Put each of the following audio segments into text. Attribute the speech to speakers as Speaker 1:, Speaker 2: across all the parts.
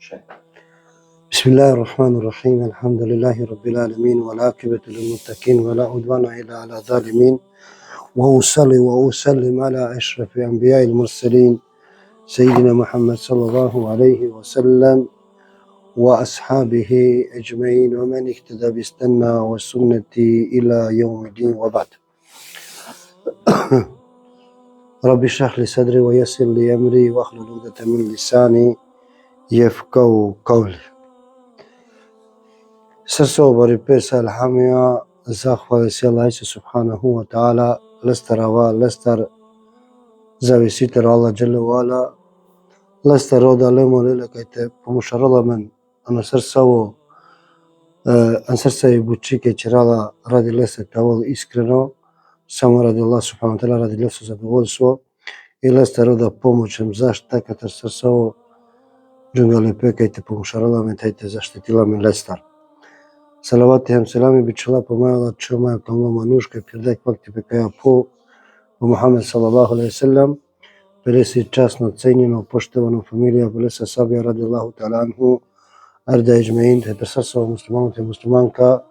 Speaker 1: بسم الله الرحمن الرحيم الحمد لله رب العالمين والعاقبة للمتقين ولا عدوان إلا على الظالمين وأصلي وأسلم على أشرف الأنبياء المرسلين سيدنا محمد صلى الله عليه وسلم وأصحابه أجمعين ومن اهتدى بالسنة والسنة إلى يوم الدين وبعد. رب اشرح لي صدري ويسر لي أمري واحلل عقدة من لساني يفقهوا قولي. Srce pesa elhamija, zahvali se Allah subhanahu wa ta'ala, lestar ava, lestar zavisitar Allah jalla wa ala, lestar roda lemo lele kajte pomušarala men, ana srca i bučike čirala radi lese tavol iskreno, samo radi Allah subhanahu wa ta'ala, radi leso zadovoljstvo i lestar roda pomoćem zašta katar srca ovo džungali pe kajte pomušarala men, tajte zaštitila men lestar. Salavat hem selami biçala pomala çoma kamla manushka pirdek vakti pekaya po Muhammed sallallahu alejhi ve sellem pelesi časno cenjeno poštovano familija pelesa sabija radijallahu ta'ala anhu arda ejmein te persasova muslimanu te muslimanka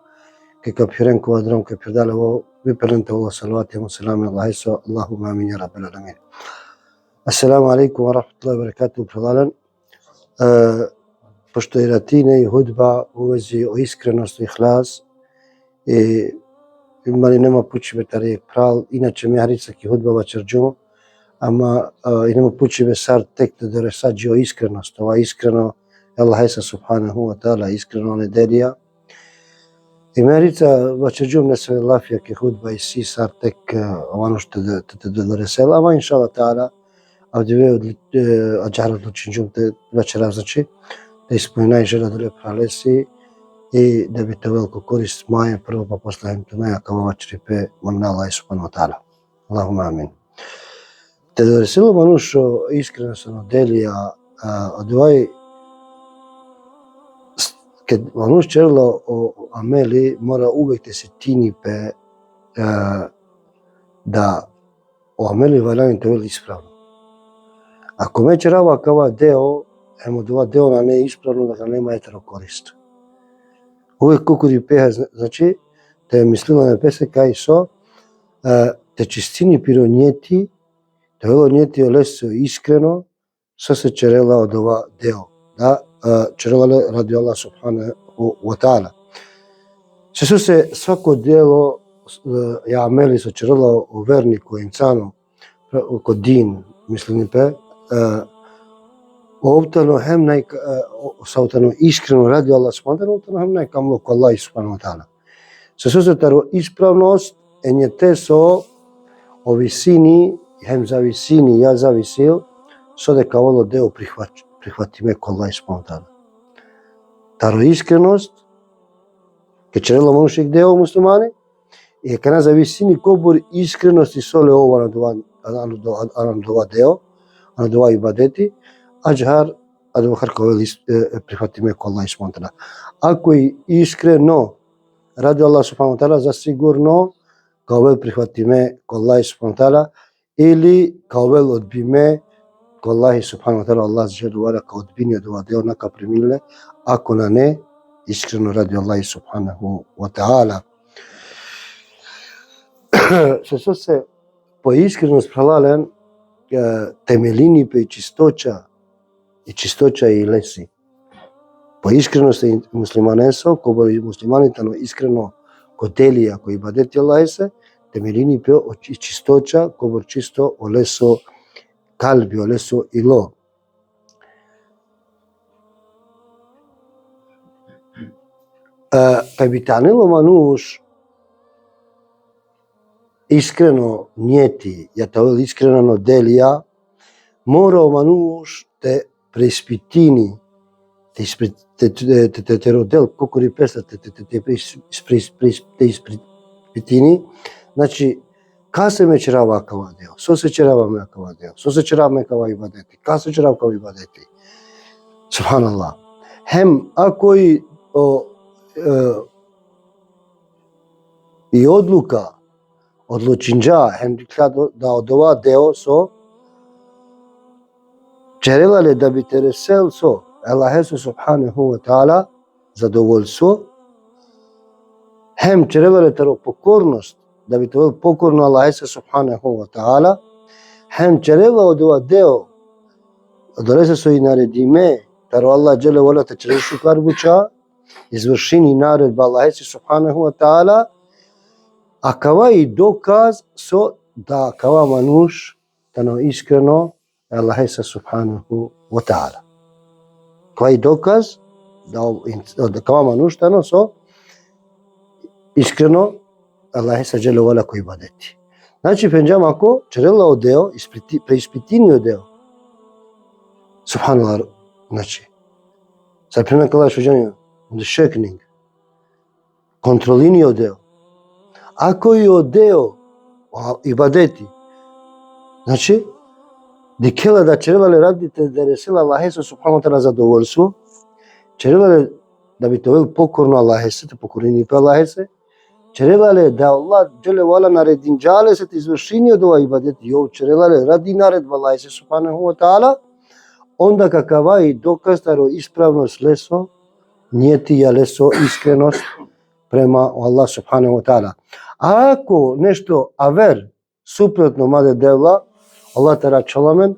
Speaker 1: ke kapirenko adram ke pirdalevo viperente Allah salavat hem selami Allah iso Allahumma amin ya rabbal alamin. Assalamu alaikum wa rahmatullahi wa barakatuh prdalen. Pošto je ratine i hudba u vezi o iskrenosti i ihlas i imali nema pućive tarijek pral, inače mi haricak i hudba vačarđu, ama i nema pućive sar tek da resađi o iskrenost, ova iskreno, Allah isa subhanahu wa ta'ala, iskreno nedelja. I mi harica vačarđu ne sve lafija ke hudba i si sar tek ono što te da resela, ama inša Allah ta'ala, avdje od ađara odlučinđu te večera znači, da ispunjaj žela dole pralesi i da bi to veliko korist moje prvo pa posle to moja kao vačripe molna Allah subhanahu wa ta'ala. Allahumma amin. Te da reselo manušo iskreno sam odelija od ovaj kad manuš čerlo o ameli mora uvek te se tini pe da o ameli valjani to veli ispravno. Ako me čerava kava deo емо това дело на не е исправно да нема етеро корист. Увек колку ди пеха, значи, те мислила на песе кај со, те чистини пиронјети, те вело њети олесо искрено, со се черела од ова дело. Да, черела ради Allah subhanahu wa ta'ala. Se svako delo, ja ameli со черела о верни кој инсано, кod din, мислини пе, Ovtano hem sautano iskreno radi Allah subhanahu wa ta'ala, ovtano hem kamlo ko Allah subhanahu wa ta'ala. Se susretaro ispravnost, enje te so o visini, hem za visini, ja zavisil, so de kao deo prihvatime ko Allah subhanahu wa ta'ala. Taro iskrenost, ke čerelo manušik deo muslimani, i kana za visini kobor iskrenosti sole ovo anadova deo, anadova ibadeti, Ađhar, advohar kao veli prihvatime ko Allah subhanahu wa ta'ala. Ako je iskreno radi Allah subhanahu wa ta'ala, zasigurno kao veli prihvatime ko Allah subhanahu wa ta'ala ili kao veli odbime ko Allah subhanahu wa ta'ala, Allah želu ala kao odbini od ova deo naka primile, ako na ne, iskreno radi Allah subhanahu wa ta'ala. Se po iskrenost pralalen temelini pe čistoća i lesi. Po iskrenosti muslimanenso, ko boli muslimanitano iskreno kod delija koji ibadeti Allah se, temelini pe i čistoća, ko boli čisto o leso kalbi, o leso ilo. Kaj bi tanilo manuš iskreno njeti, ja to veli iskreno delija, mora manuš te preispitini, te rodel, koliko ri pesa, te ispitini, znači, ka se me čerava kava deo, so se čerava me kava deo, so se čerava me kava ibadeti, ka se čerava kava ibadeti, subhanallah. Hem, ako i odluka, odlučinđa, hem da od ova deo so, čerelale da bi te resel so, Аллаху субханаху ва таала задоволство, хем чревале таро покорност, да би тоа покорно Аллаху субханаху ва таала, хем чрева одова део, одолесе со и наредиме, таро Аллах джеле вала те чрез шукар буча, извршини наредба Аллаху субханаху ва таала, а кава и доказ со да кава мануш тано искрено Аллаху субханаху ва таала. Кава и доказ да кава мануш тано со искрено Аллаху джеле вала кој ибадети. Значи пенџам ако чрела одео, преиспитини одео. Субханаллах, значи. Sad prema kada šuđanju, undersökning, kontrolini odeo. Ako je odeo ibadeti, znači, dikela da červale radite da resila Allahesu subhanahu wa ta'ala zadovoljstvo, červale da bi to vel pokorno Allahese, te pokorini pa Allahese, červale da Allah džele vala naredin džale se te izvršini od ova ibadeti, jo červale radi naredba Allahese subhanahu wa ta'ala, onda kakava i dokaz taro ispravnost leso, nijetija leso iskrenost prema Allah subhanahu wa ta'ala. A ako nešto aver, suprotno made devla, Allah tara čalamen,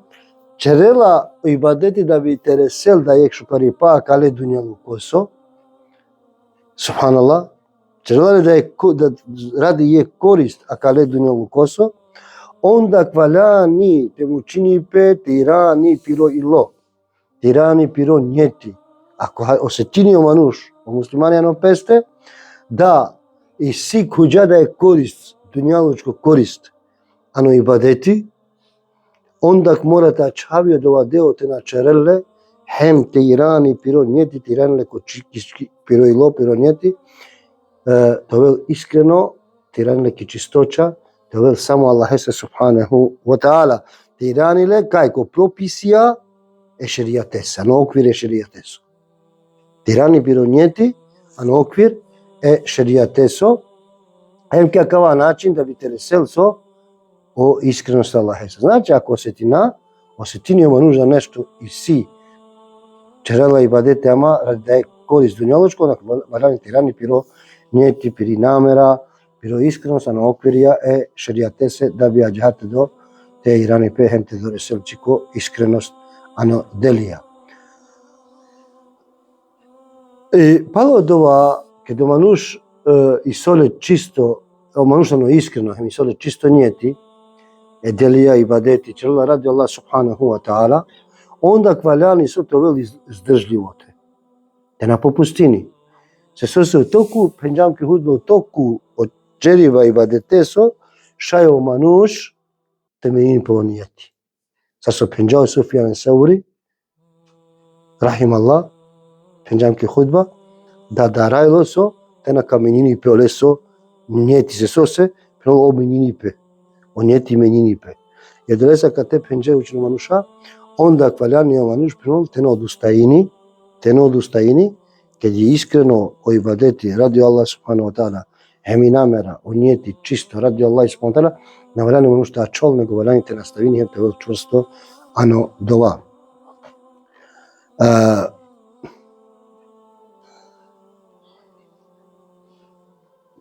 Speaker 1: čerela ibadeti da bi teresel da jek šukari pa akale dunjalu koso, subhanallah, čerela da radi jek korist akale dunjalu koso, onda kvaljani te mučini pe tirani piro ilo, tirani piro njeti. Ako osetinio manuš, o muslimani ano peste, da i si kuđa da je korist, dunjalučko korist, ano ibadeti, onda morate čavio dova deo te na čerele, hem tirani piro njeti, tirani ko piro ilo, piro njeti, to vel iskreno, tirani ki čistoća, to vel samo Allahe subhanahu wa ta'ala. Tirani le kajko propisija e šerijatesa, na okvir e šerijateso. Tirani piro njeti, a na okvir e šerijateso, hem kakava način da bi te resel so o iskrenost Allahe. Znači, ako osetinio manuš da nešto i si čerela ibadete, ama radi da je korist dunjaločko, onak valjani tirani piro njeti, piri namera, piro iskrenost, a na okvirja e šerijatese da bi ađahate do te irani pe hem te do reselčiko iskrenost, ano delija. Palo od ova, kada manuš i sole čisto, manuš ano iskreno, hem i sole čisto njeti, e delija ibadeti, čerela radi Allah subhanahu wa ta'ala, onda kvaljani su to veli zdržljivote. Te na popustini. Se u toku, penđamke hudbe u toku od čeriva ibadeteso, šajo manuš temeljini po nijeti. Sad su penđao Sufjan Seuri, rahimallah, penđamke hudba, da darajlo so, te na kamenjini pe oleso, nijeti se sose, preno omenjini pe, o nijeti menjini pe. Jer delesa kad te penđe učinu manuša, onda kvaljani manuš preno te na odustajini, kad je iskreno o ibadeti radi Allah subhanahu wa ta'ala, hem i namera o nijeti čisto radi Allah subhanahu wa ta'ala, na valjani manuš ta čol, nego valjani te nastavini, hem te vel čvrsto, ano dova.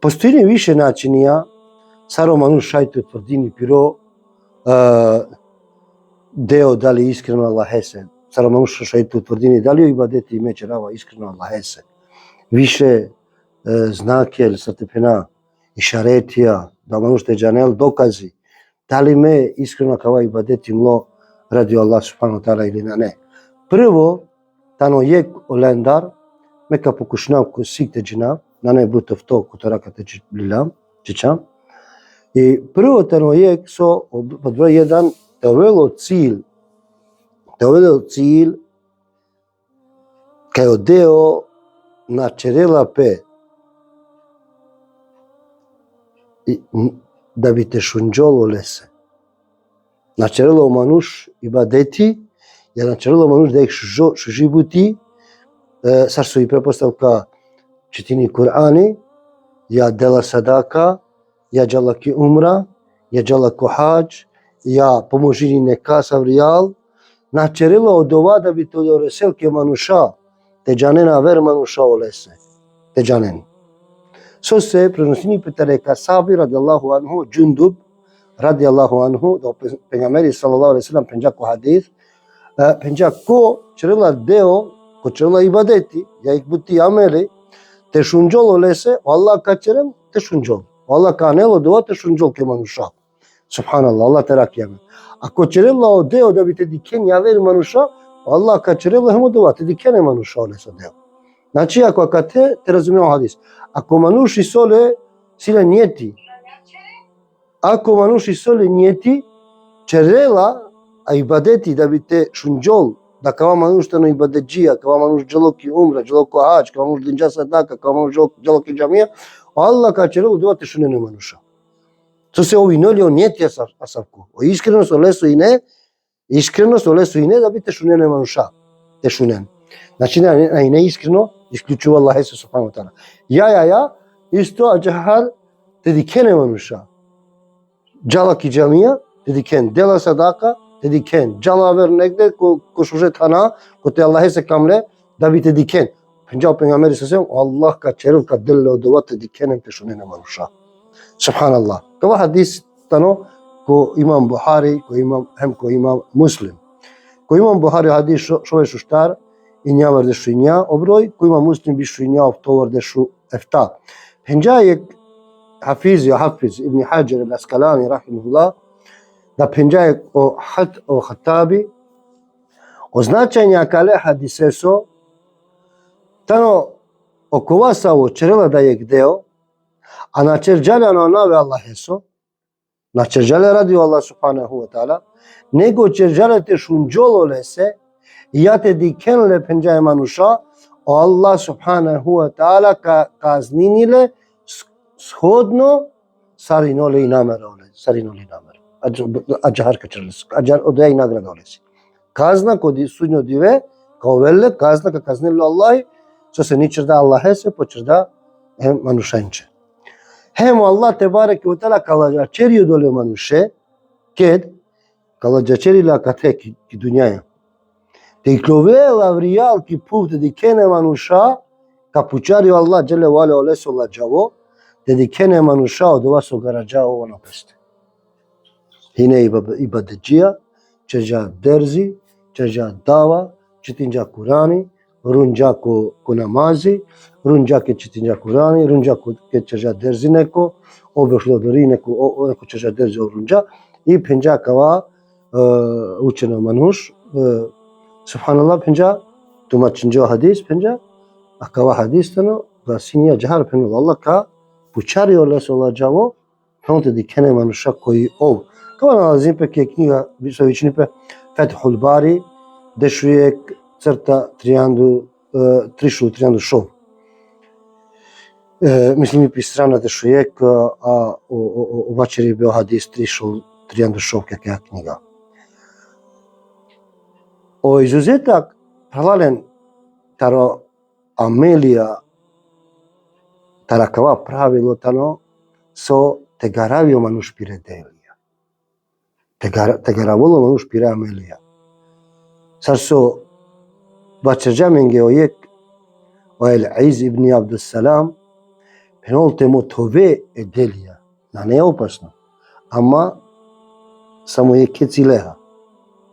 Speaker 1: Postoji više načinija, saro manuš šajte tvrdini piro, deo da li iskreno Allahese, saro manuš šajte tvrdini da li o ibadeti ime čerava iskreno Allahese. Više znake ili satepena i šaretija, da manuš te džanel dokazi, da li me iskreno kava ibadeti mlo radi Allah subhanahu wa ta'ala ili ne. Prvo, tano jek olendar, meka pokušnav ko sik te džinav, na ne butov to kutoraka te čičam. I prvo tano jek so, pod broj jedan, te ovelo cilj, kaj odeo na čerela pe, da bi te šunđolo lese. Na čerelo manuš ibadeti, jer na čerelo manuš da ih šužibuti, sad su i prepostavka čitini Kur'ani, ja dela sadaka, ja džalaki umra, ja džalako hađ, ja pomožini neka savrijal, начерила од ова да би толересел ке мануша, те джанена вер мануша олесе, те джанен. Со се преносини петерека Саби радијаллаху анху, Джундуб радијаллаху анху, до пејгамбери салаллаху алейхи веселем пенџако хадис, пенџако черела део, ко черела ибадети, ја икбути амели, те шунџол олесе, Аллах качерел, те шунџол. Аллах канело дова те шунџол ке мануша. Субханаллах, Аллах те ракијаме. Ако черела о део да би те дикен јавер мануша, Аллах качерела хемо дова, те дикене мануша олесе део. Значи, ако акате, те разумео хадис. Ако мануши соле, силе нијети. Ако мануши соле нијети, черела, а ибадети да би те шунџол, да кава мануш тано ибадеджија, кава мануш джалоки умра, джалоко хаџ, кава мануш динџа садака, кава мануш джалоки џамија, Аллах качерел дова те шунене мануша. Со се ови ноли он нијети асавку. О искрено со лесо и не, искрено со лесо и не да би те шунене мануша. Те шунен. Значи, не искрено, исклучува Аллах Есе субхану ва таала. Ја, исто аџахар те дикене мануша. Джалаки џамија, те дикен дела садака, те дикен джала вер негде, ко шуже тана, ко те Аллах Есе камле, да би те дикен. Пенџао пејгамбери сасем, Аллах качерил ка делле од ова те дикенем те шунене мануша. Субханаллах. Това хадис тано ко имам Бухари, ко имам Муслим. Ко имам Бухари хадис шове шуштар, инјавар дешу инја, оброј, ко имам Муслим бишу инја, офтовар дешу ефта. Пенџајек Хафиз Ибн Хаџар ал-Аскалани, рахимахуллах, да пенџајек о Хаттаби, о значајња кале хадисесо, тано окова саво черела да јек део, а на черџале на наве Аллах Есо, на черџале ради Аллах субханаху ва таала, него черџале те шунџол олесе, и ја те дикенле пенџаје мануша, Аллах субханаху ва таала казниниле сходно сариноле и намера олесе, сариноле и намера. Аџахар качерлес, аџар одеја и награда олеси. Казна коди судњо диве, као веле, казна ка казниле Аллах, со се ничерда Аллах Есе, почерда манушенче. Hemo Allah tebareke ve teala kalajaçeri dole manushe ked kalajaçeri la kate ki dünyaya. Te klove lavrial ki puvte dikene manusha kapuçari Allah celle ve ala ole sola javo te dikene manusha odova so garaja ona peste. Hine ibadecia, çeja derzi, çeja dava, çitinca Kurani, runja ko namazi, runja ke čitinja Kurani, runja ke čeža derzi neko, obešlo dori neko čeža derzi runja i penja kava učeno manuš, subhanallah penja tumačinjo hadis penja, a kava hadis tano da sinja džahar penu Allah ka pučari ole sola džavo, pronte dikene manuša koji kava nalazim pe ke knjiga visovični pe Fethul Bari, dešujek crta triandu šov. Mislim, i strana dešujek, a večer je bio hadis triandu šov, kakva knjiga. O izuzetak paralelen taro amelija, tarakava pravilo tano, so te garavio manuš pire delija. Te garavolo manuš pire amelija. Sar so Бачерџаминге оек оел Из ибн Абдусалам пенолте мотове еделија. На не е опасно. Ама само е кецилеха.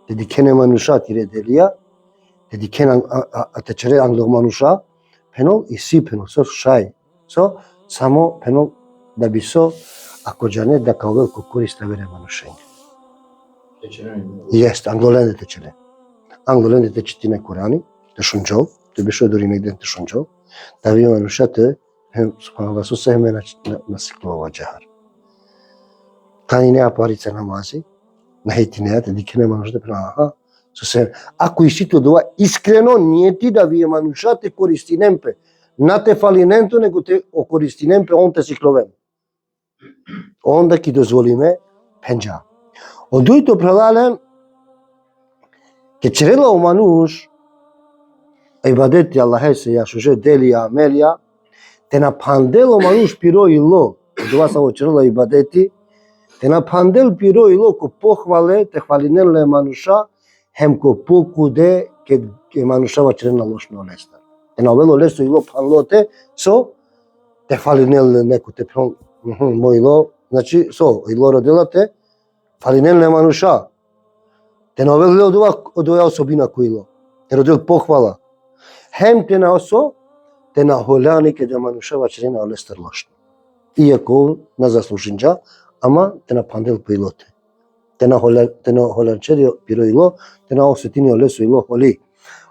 Speaker 1: Те дикене мануша тире делија, те дикене те чере англог мануша, пенол и си пенол со шај. Со само пенол да би со ако џане да као велко користа вере манушење. Јест, англоленде те чере. Англоленде те читине Курани, те шунџол, те беше дори негде те шунџол, да ви манушате, субханаллах, со се хеме насиклува џахар. Тани неа парица намази, на хети неа, те дикене манушате, со се, ако исито дова искрено, ние ти да вие манушате користинемпе, на те фалиненто, него те користинемпе, он те сикловен. Онда ки дозволиме пенџа. Од дуито прелален, ке черела у мануш, ибадети Аллах Есе, ја шуже делија, амелија, те на пандело мануш пиро и ло, дова са во черела ибадети, те на пандел пиро и ло, ко похвале, те хвалинеле мануша, hem ko pokude ke manushava črena lošno lesta. Novelo leso ilo panlote so te falinel neku te pron moilo, znači so ilo rodelate falinel ne manusha. Te novelo odova osobina kuilo. Te rodel pohvala. Hem te na oso te na holani ke da manushava črena lesta lošno. Iako na zaslužinja, ama te na pandel pilote. Te na holančerio piroilo, te na osvetinio leso ilo holi.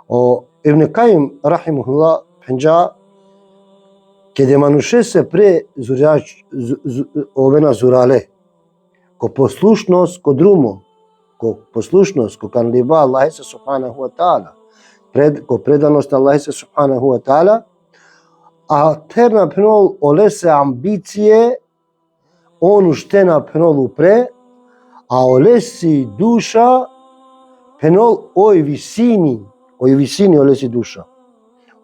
Speaker 1: O Ibn Qayyim rahimahullah penja ke de manushe se pre ovena zurale ko poslušnost ko drumo, ko poslušnost ko kandiba Allah se subhanahu wa ta'ala, ko predanost Allah se subhanahu wa ta'ala, a terna penol olese ambicije onu štena penolu pre, a olesi duša penol oj visini olesi duša.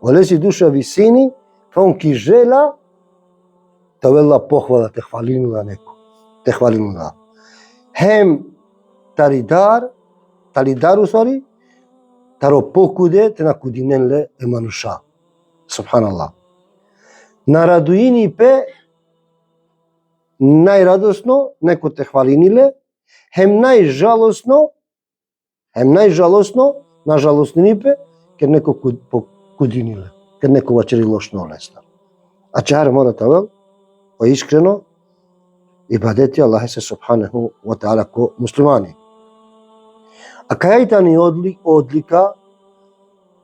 Speaker 1: Olesi duša visini, on ki žela, te vela pohvala, te hvalinula neko. Te hvalinula. Hem talidar u stvari, taro pokude te na kudinenle emanuša. Subhanallah. Na raduini pe najradosno neko te hvalinile, hem najžalosno, na žalostни пе, ker neko kudinile, ker neko vačeri lošno lesta. A čar mora tavel, o iskreno, ibadeti Allah se subhanahu wa ta'ala ko muslimani. A kajtani odlika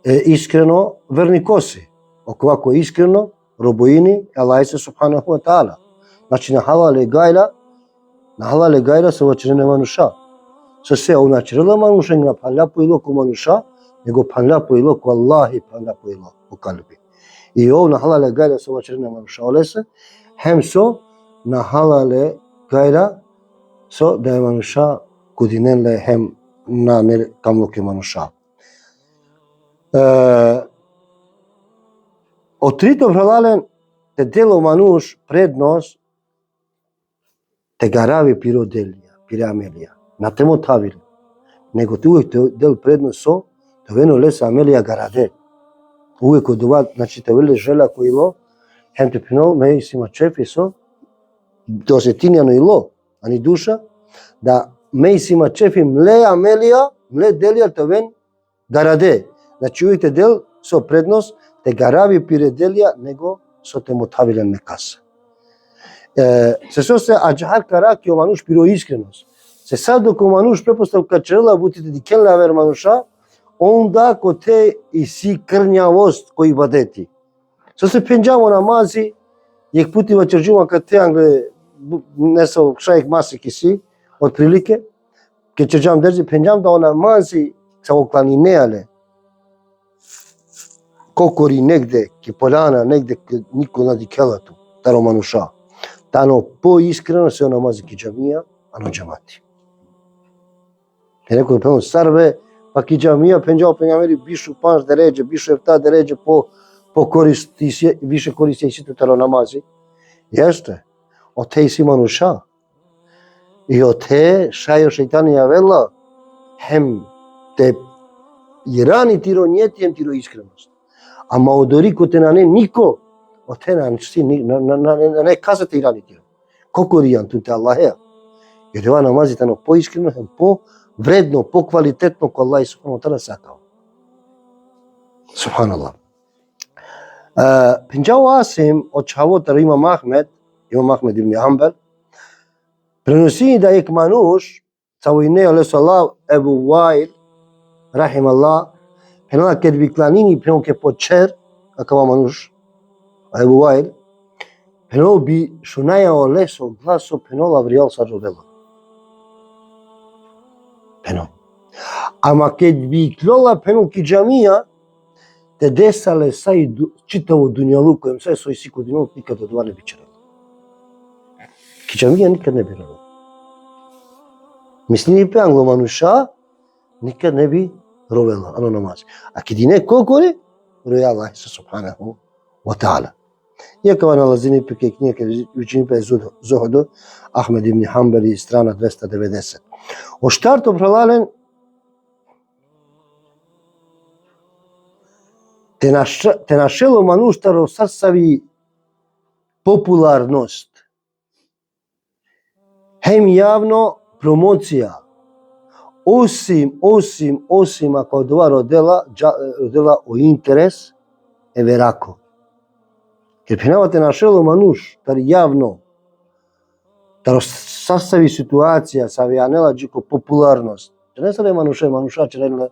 Speaker 1: iskreno vernikosi, ovako iskreno robojini Allah se subhanahu wa ta'ala. Znači na halale gajla se vačerene manuša. So se onačrela manuša na panlapo ilo ko manuša, nego panlapo ilo ko Allahi panlapo ilo u kalbi. I ovo na halale gajla se vačerene manuša olese, hem so na halale gajla so da je manuša kudinenle hem na kamloke manuša. Otrito vralalen te delo manuš prednost te garavi piramelija. Na temo tavil, nego ti uvijek te del prednost so, te veno lesa amelija garade. Uvijek odova, znači te vele žela ko ilo, hem te pinol, me isima čefi so, to se tinjano ilo, ani duša, da me isima čefi mle amelija, mle delija te ven garade. Znači uvijek te del so prednost, te garavi piredelija, nego so te motavilen nekasa. Se so se ađahar karaki o manuš piro iskrenost. Se sad dok manuš prepostavka čela butite dikelna ver manuša, onda ko te i si krnjavost koji badeti. So se penjamo namazi, jek puti vačerđuma kad te angle ne so šajek masi ki si, od prilike, ke čerđam drži penjam da o namazi sa oklanineale, kokori negde, ki poljana negde, niko na dikelatu, taro manuša. Tano po iskreno se o namazi ki džamija, ano džamati. E neko je peno sarve, pa ki džamija penjao penjameri bišu panš deređe, bišu efta deređe po koristi, više koristi i sito talo namazi. Jeste, o te si manuša. I o te šajo šeitani javela, hem te irani tiro njetijem tiro iskrenost. A maudori ko te na ne niko, o te na ne kazate irani tiro. Kako rijan tu te Allahea? Jer ova namazi tano po iskreno, hem po vredno, po kvalitetno ko Allah subhanahu wa ta'ala sakao. Subhanallah. Penjao Asim od čavotar Imam Ahmed ibn Hanbal, prenosi da ek manuš, cavojne Allah Ebu Wail, rahim Allah, penala kad bi klanini penolke počer, akava manuš, Ebu Wail, penol bi šunajao leso glaso penola vrijal sa rovela. Penol. Ама kad bi klola penol ki džamija, te desale sa i čitavo dunjalu kojem sa je svoj siku dunjalu nikad od dva ne bi čerala. Ki džamija nikad ne bi rovela. Mislim pe anglo manuša nikad ne bi rovela, ano namaz. A kad ne kokore, roja Allah subhanahu wa ta'ala. Iako va nalazini pe knjige učini pe Zuhudu, Ahmed ibn Hanbali, strana 290. O štartu pralalen те нашело мануштаро сарсави популарност. Хем јавно промоција. Осим ако това родела о интерес е верако. Ке пинавате нашело мануш, тари јавно, таро састави ситуација, савијанела джико популарност. Че не саре мануша, че не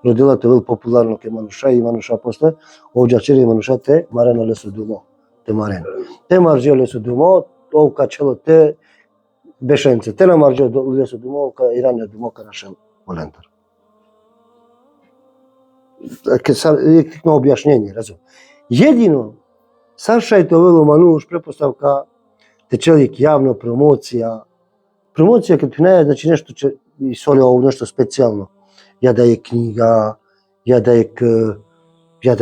Speaker 1: родила те вел популарно ке мануша и мануша после, овджа чери мануша те марено лесо думо, те марен. Те марджио лесо думо, овка чело те бешенце, те на марджио лесо думо, овка иране думо ка нашел волентар. Ке на објашнение, разум. Едино, саршајте овело мануш, препоставка, те челик јавно промоција. Промоција като не е, значи нешто че и соли ово нешто специјално. Ја да е книга, ја да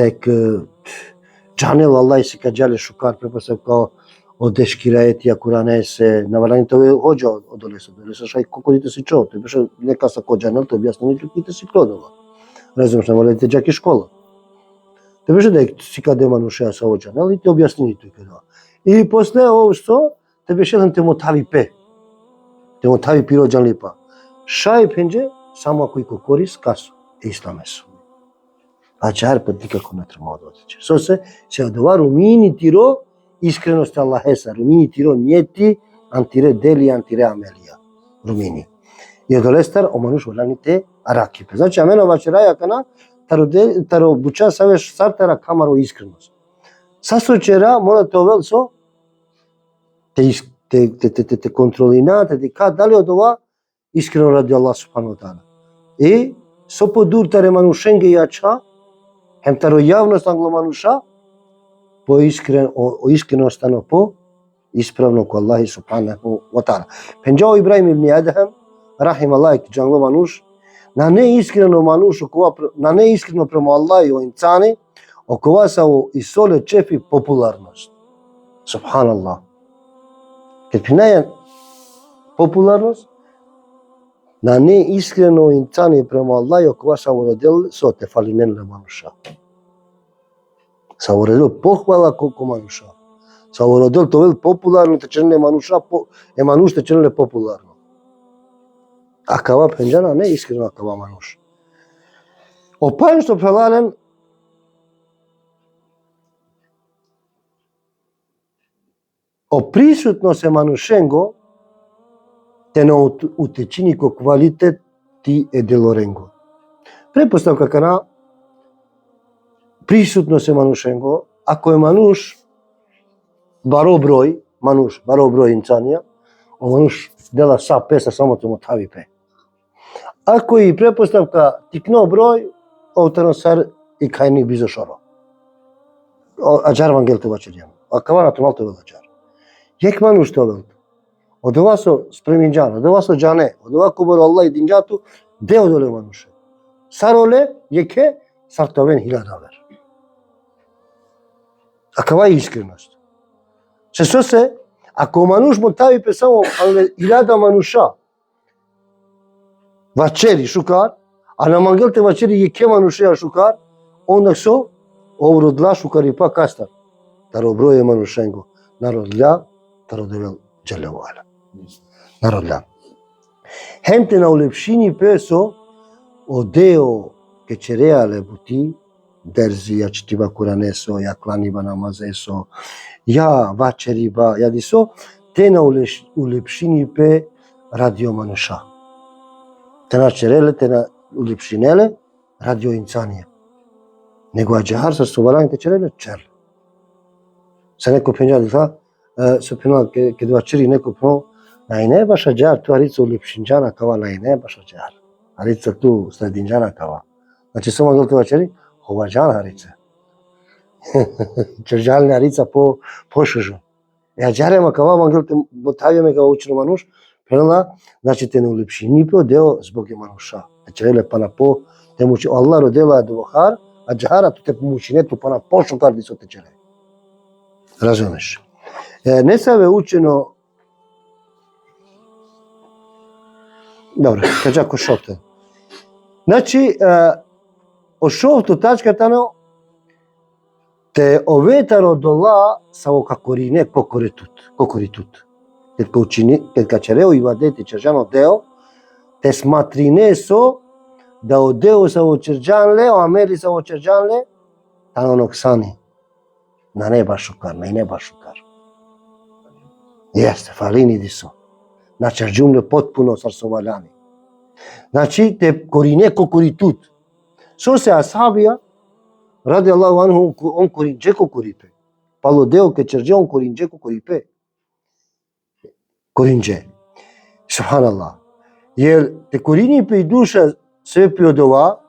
Speaker 1: е џанел Аллај си каđале шукар, препоставка одешкира етија куранесе, навараните ове оđа одолесо, шај кокодите си чоо, тој беше нека са ко џанел, тој објаснени ките си клодова. Разумеш, навараните џаки школа. Тој беше да е си каде манушеа са оđа, и те објаснени тој каде. И после ово што, те беше еден темотави пе. Темотави пиро џан липа. Шај пенџе, само ако и кокорис, касо, е исламесо. А чар път никако не треба да отече. Со се одова румини тиро, искреност Аллахеса, румини тиро ниети, антире дели, антире амелија. Румини. И одолестар, омануш воланите аракипе. Значи, амено вачераја кана, таро буча савеш сартара камаро искреност. Сасочера, мора те овел со, те контролина, те дика, дали од ова искрено ради Аллах субхану ва таала. И со подур таре манушенге јача, хем таро јавност англо мануша, по искрено стано по исправно ко Аллах субхану ва таала. Пенџао Ибраим ибн Адхам, рахим Аллах џангло мануш, на неискрено мануш, на неискрено према Аллах и о инцани, окова са и соле чефи популарност. Субханаллах. Ке пинаја популарност, на неискрено инцани према Аллах и окова са уродил со те фалинен ле мануша. Са уродил похвала колко мануша. Са уродил товел популарно те ченеле мануша, е мануш те ченеле популарно. Акава пенџана неискрено акава мануш. Опајн што прелален о присутно се манушенго, те на утечини ко квалитет ти е делоренго. Препоставка кана присутно се манушенго, ако е мануш баро број, баро број инцанија, о мануш дела са песа само те му тави пе. Ако и препоставка тикно број, овтано сар и кајни бизо шоро. Аџар вангел те бачеријам. А каваната малто вел аџар. Јек мануш те овел. Од ова со спреминџан, од ова со џане, од ова кубаро Аллах и динџату, де одоле мануше. Сароле, јеке, сартовен 1000 вер. А кава е искреност? Се, ако мануш му тави пе само 1000 мануша, вачери шукар, а на мангелте вачери јеке манушеа шукар, онда со овродла шукари па кастар. Таро број е манушенго. Народля, таро девел джелево аля. Народля. Хемте на улепшини песо, одео кечереа лебути, дерзи, ја читива куранесо, ја кланиба намазесо, ја вачериба, ја дисо, те на улепшини пе радио мануша. Те на череле, те на улепшинеле, радио инцанија. Него аџахар са собараните череле, черле. Се неко пенџа диса, се пенал ке два чири неко пенал, најне баш аџахар, ту арица улепшинџана кава, најне баш аџахар. Арица ту срединџана кава. Значи само дол това чири, ховаџан арица. Чержални арица по шужу. Аџахар кава, мангелте ботавиме кава учено мануш, пенала, значи те не улепшини пе одео због е мануша. Череле па на по, те мучи, Аллах родела адовахар, аџахара ту те мучинето па на по шукар дисо те череле. Разумеш? Не се бе учено. Добре, каđако шовте. Значи, о шовто тачката Te ovetaro dola sau cacorine cocoritut. Ket cacereo ivadete cergiano deo, te smatrineso da o deo sau cergianle, o ameli sau cergianle, tano noxani. Na ne bașucar, na ne bașucar. Jeste, falini di so. Na cergiumle potpuno sarsovaljani. Znači, te corine cocoritut. So se ashabia, radi Allahu anhu, on coringe cocoripe. Palo deo che cerge on coringe cocoripe. Coringe. Subhanallah. Jer te corini pe duša sve piodova,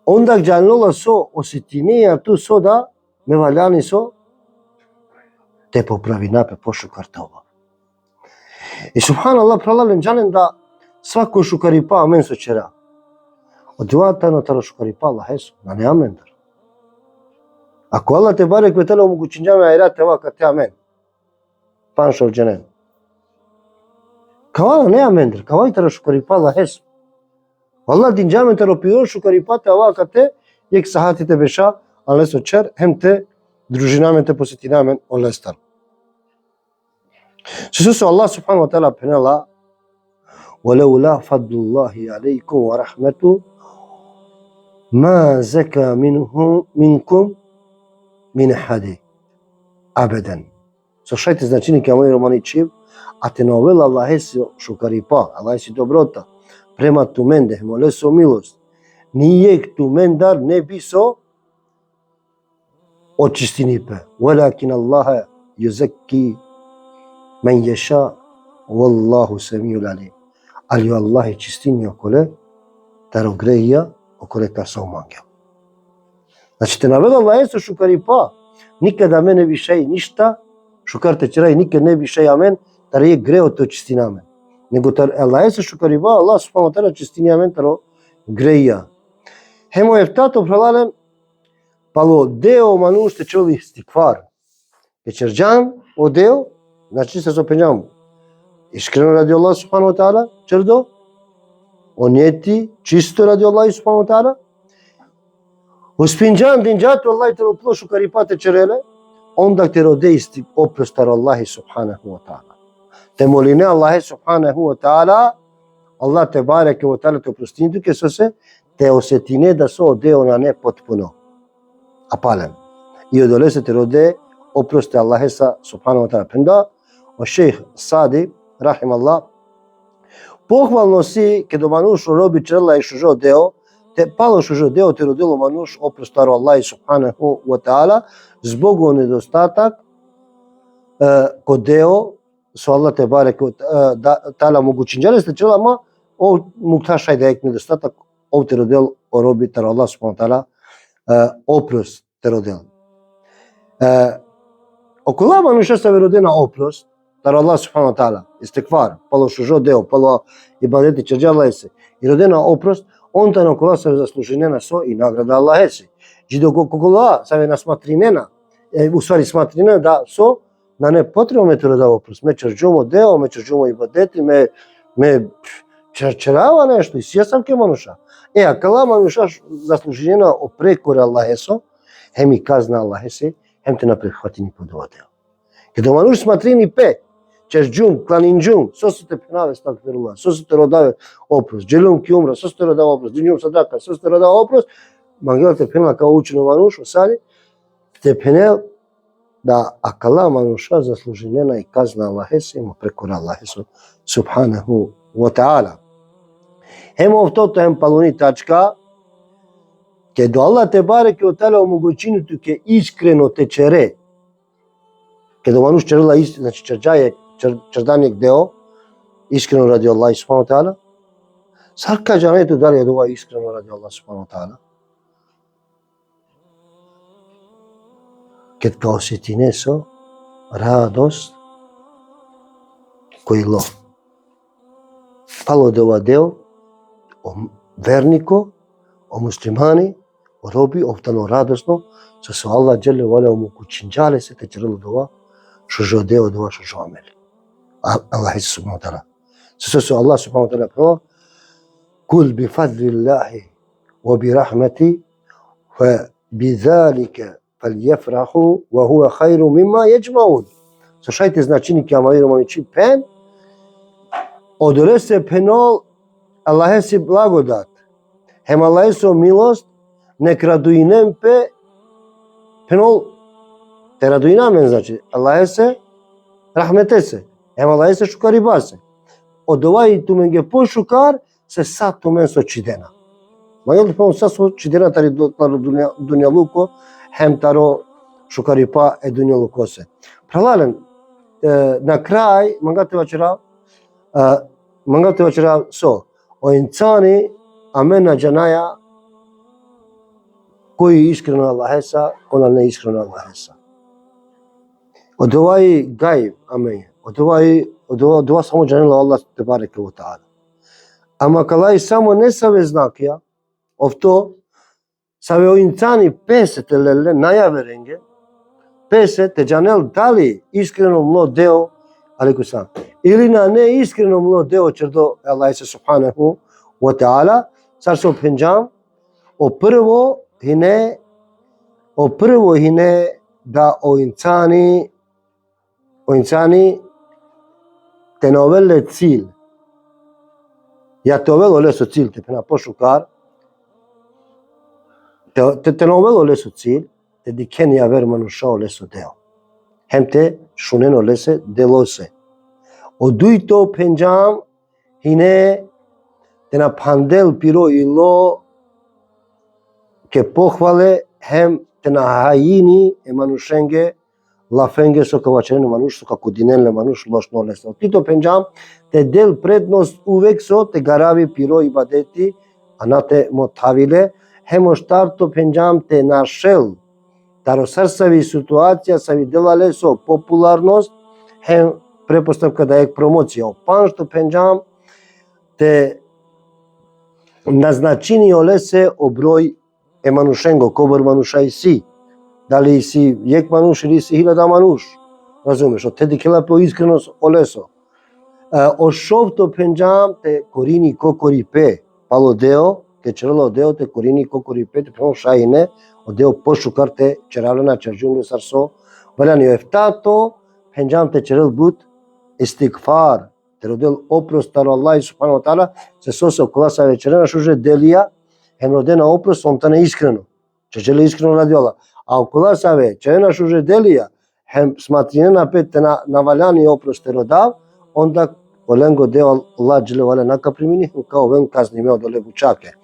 Speaker 1: onda gđanlola so osjetinija tu so da me valjani so te popravi nape pošukar tova. I subhanallah pralalem džanen da svako šukaripa amen so čera. Odvata na taro šukaripa Allah esu, na ne amen dar. Ako Allah te barek vetele omogućinjame ajrate ovaka te amen. Panšal dženen. Kavala ne amen dar, kavaj taro šukaripa Allah esu. Allah din džamen taro pior šukaripa te ovaka te, jek sahati te beša, ale so čer, hem te družinamen te posjetinamen olestar. Susu Allah subhanahu wa ta'ala penala وَلَوْلَا فَضْلُ اللَّهِ عَلَيْكُمْ وَرَحْمَتُهُ مَا زَكَى مِنْكُمْ مِنْ أَحَدٍ أَبَدًا. Slušajte značenike moji romaničiv, a te novela Allah esi šukaripa, Allah esi dobrota, prema tu mende, mole so milost, nijek tu mendar ne bi so očistinipe. وَلَكِنَ اللَّهَ يُزَكِّي مَنْ يَشَاءُ وَاللَّهُ سَمِيعٌ عَلِيمٌ. Ali Allah je čistinio okole, taro greja, okole kasa umangel. Znači te navela Allah jesu šukaripa, nikada mene više ništa, šukar te čeraj, nikad ne više amen, tar je greo to čistina amen. Nego tar Allah jesu šukaripa, Allah subhanahu wa ta'ala čistini amen, taro greja. Hemo eftato pralalen, palo deo manuš te čeli istikvar. Kečerđan o deo, znači se sopenjamo. Iskreno radi Allah subhanahu wa ta'ala, čerdo, onijeti čisto radi Allah subhanahu wa ta'ala, uspinđan dinđatu Allah te roplo šukaripate čerele, onda te rode isti oprostar Allah subhanahu wa ta'ala. Te moline Allah subhanahu wa ta'ala, Allah te bareke wa ta'ala te oprostindu ke so se, te osetine da so odeo na ne potpuno. Apalen. I odole se te rode oproste Allah subhanahu wa ta'ala. Penda, o šejh Sadi, rahim Allah, pohvalno si kedo manuš robi čerla i šužo deo, te palo šužo deo te rodilo manuš oprostaro Allah subhanahu wa ta'ala, zbog nedostatak kod deo so Allah te barek ta'ala mogućinđale ste čela ma o muktašaj da je nedostatak ov te rodil o robi taro Allah subhanahu wa ta'ala oprost te rodil. Okola manuša se verodena oprost, taro Allah subhanahu wa ta'ala, istikvar, palo šužo deo, palo ibadeti čerđala se, i rodena oprost, on ta okola se zasluženena so i nagrada Allah se. Žido okola se na smatrinena, u stvari smatrinena da so, na ne potrebno me to da oprost, me čerđumo deo, me čerđumo ibadeti, me čerčerava nešto, i sjesam ke manuša. A kala manuša zasluženena o prekore Allah so, hem i kazna Allah se, hem te na prehvatini podova deo. Kada manuš smatrini pet, čerđum, klaninđum, so su te penave stakfirullah, so su te rodave oprost, dželum ki umra, so su te rodave oprost, dinjum sadaka, so su te rodave oprost, mangel te penala kao učinu manuš, osali, te penel da akala manuša zasluženena i kazna Allahese, ima prekora Allahesu, subhanahu wa ta'ala. Hemo v toto hem paluni tačka, kedo Allah te bareke o ta'ala omogućinu tu ke iskreno te čere, kedo manuš čerila, znači čerđaje, čerdanjeg deo, iskreno radi Allah subhanahu wa ta'ala, sarka džanetu da li je dova iskreno radi Allah subhanahu wa ta'ala. Kad kao osjetine so radost koji lo. Palo dova deo o verniko, o muslimani, o robi, optano radosno, so se Allah dželle vale omogućinđale se te čerilo dova, šužo deo dova šužo ameli. Allah subhanahu wa ta'ala. So Allah subhanahu wa ta'ala pravo, kul bi fadlillahi وبرحمتي فبذلك فليفرحوا وهو خير مما يجمعون. Слушајте значини ќе амајрумани чи пен, одолесе пенол Аллахе си благодат. Хем Аллахе со милост, нек радуинем пе пенол те радуинамен, значи Аллахе се рахмете се. Хем Аллахе се шукариба се. Од овај тумен ге по шукар се са тумен со чидена. Мајол пен са со чидена тари дунјалуко, хем таро шукарипа е дунјалуко се. Пралален на крај мангате вачера со o insani amena джанаја кој искрено Аллахеса, она не искрено Аллахеса. Од овај гајб, амен, од ова само джанела Аллах те бареке во таала. Ама калај само не саве знакија, овто саве о инсани песете леле најаверенге, песете джанел дали искрено мло део алейкусалам. Или на не искрено мло део чердо Аллах субханаху ва таала, сарсо пенџам, о прво хине да о инсани те новеле цил. Ја те овело лесо цил, те пена пошукар, те новело лесо цил, те дикен ја вер манушао лесо део. Хем те шунено лесе делосе. O duito penjam hine tena pandel piro ilo ke pohvale hem tena haini e manushenge lafenge so kavačereno manush so kako dinenle manush lošno leso. Tito penjam te del prednost uvek so te garavi piro ibadeti anate motavile hem oštarto penjam te našel taro srsavi situacija savi delale so popularnost hem препоставка да е промоција. Пан што пенџам те назначини олесе оброј е манушенго, кобор манушај си. Дали си јек мануш или си 1000 мануш. Разумеш, од те дикела по искреност олесо. О шовто пенџам те корини кокори пе, пало део, те черело део те корини кокори пе, те премо шајне, од део пошукар те чералена чарджунле сарсо. Валяни ефтато, пенџам те черел бут, истигфар, те родел опрос таро Аллах субхана ва таала, се сосо класа вечерена шуже делија, хем родена опрос, он та не искрено. Че желе искрено ради Аллах. А окола са вечерена шуже делија, хем сматринена пет те наваляни опрос те родав, онда оленго дел Аллах джеле вале нака примини, као вен казни мео доле бучаке.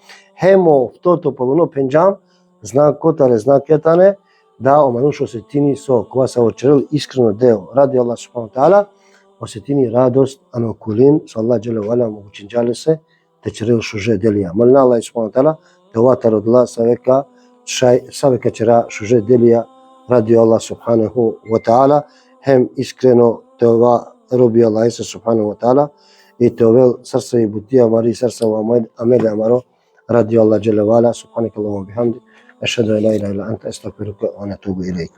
Speaker 1: Хемо втото полуно пенџам, знакотаре, знакетане, да оманушо се тини со класа вечерел искрено дел ради Аллах субхана ва таала, осетини радост, ано кулин, со Аллах джеле вала му учинџале се, те черел шуже делија. Молна Аллах субхана ва таала, те вата родила савека чера шуже делија ради Аллах субханаху ва таала, хем искрено те ова роби Аллах субханаху ва таала, и те овел срца и бутија мари срца ва амели амаро ради Аллах джеле вала, субханак Аллахумма бихамдик, ашхаду ан ла илаха илля анта, астагфирука ва атубу илейк.